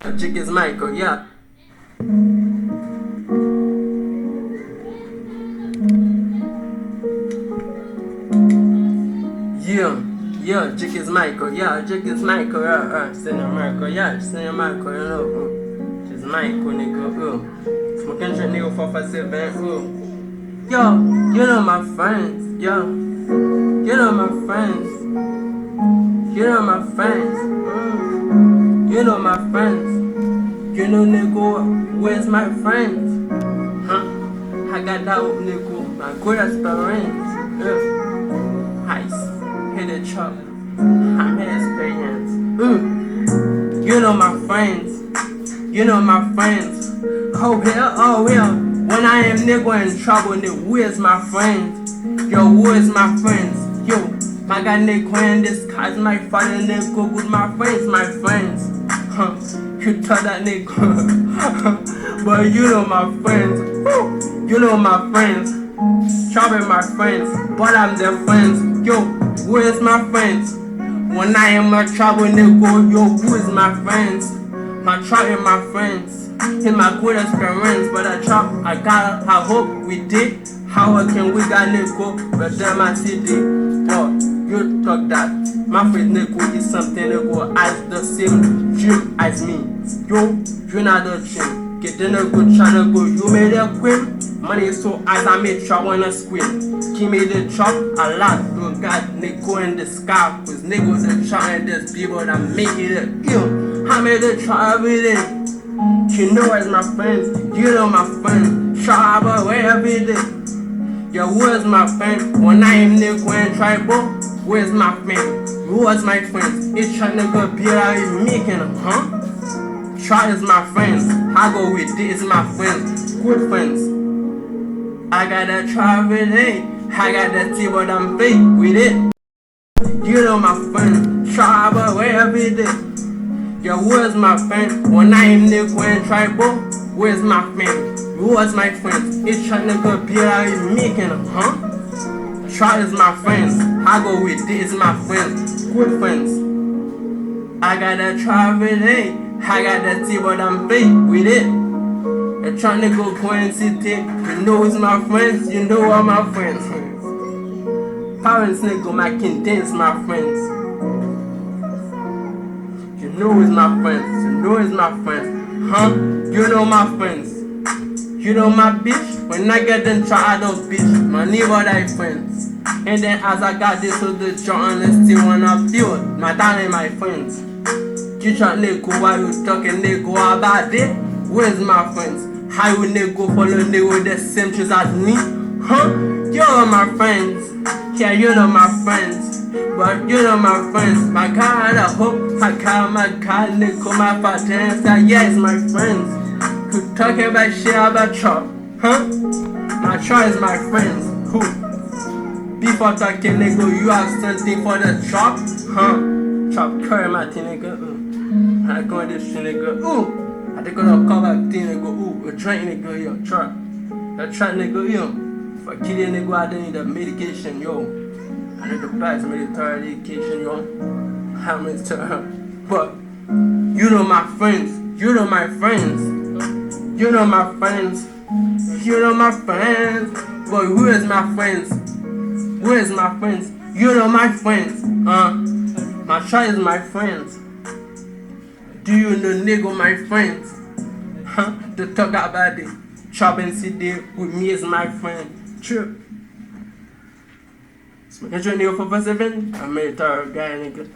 Jkeezmichael, yeah. Jkeezmichael, Jkeezmichael, Jkeezmichael, you know, Jkeezmichael, nigga, smoking shit, nigga, 457, yo, you know my friends, yo, you know my friends, you know my friends, you know my friends, you know, nigga, where's my friends, I got that nigga, my good experience, Heist, hit a chop, I'm experience, you know my friends, you know my friends, oh yeah, when I am nigga in trouble, nigga, where's my friends, yo, where's my friends, yo, I got nigga in this cause my father nigga with my friends, you tell that nigga, but you know my friends, you know my friends, trouble my friends, but I'm their friends, yo, where's my friends, when I am in trouble nigga, yo, who is my friends, my trouble my friends, in my good experience, but I hope we did, how can we got nigga, but then my city, oh, you talk that, my friend nigga is something nigga as the same dream as me, yo, you not the dream, get the nigga try to go, you made a queen, money so as I made trouble on a screen, he made the chop a lot, to God nigga in the sky, cause niggas are trying this people that make it, yo, I made the try every day. You know as my friends, you know my friends, try away every day. Yo, where's my friend? When I am nigga in tribal, where's my friend? Who was my friends? It's trying to go be like making them, Try is my friends, I go with this my friends, good friends. I gotta try every day, I gotta see what I'm fake with it. You know my friend, try away every day. Yo, where's my friend? When I am nigga in tribal, where's my friend? Who was my friends? It's trying to go be like making them, Try is my friends, I go with this my friends, good friends. I gotta try every day, I gotta see what I'm fake with it. They're trying to go coincidence, you know it's my friends, you know all my friends. Parents nigga, my contents my friends. You know it's my friends, you know it's my friends, you know my friends, you know my bitch, when I get them try I don't bitch, my neighbor die friends, and then as I got this with the joint and still wanna feel it, my darling my friends, you try nigga why you talking nigga about it, where's my friends, how you nigga follow nigga with the same shoes as me, you know my friends, yeah you know my friends. But you know my friends, my God, I hope my God, nigga, my friends, that yes, my friends, who talk about shit about chop, My chop is my friends, who, before talking nigga, you have something for the chop, Chop curry my thing nigga, I go this shit nigga, I think gonna call back thing nigga, a drink nigga, yo, trap, a trap nigga, yo, for killing nigga, I don't need the medication, yo. I need the price military education, yo. How many times? But you know my friends, you know my friends, you know my friends, you know my friends. But who is my friends? Who is my friends? You know my friends, My child is my friends. Do you know nigga my friends? To talk about it, chopping CD with me is my friend. True. Smoking shit, nigga, 457. I'm a military guy, nigga.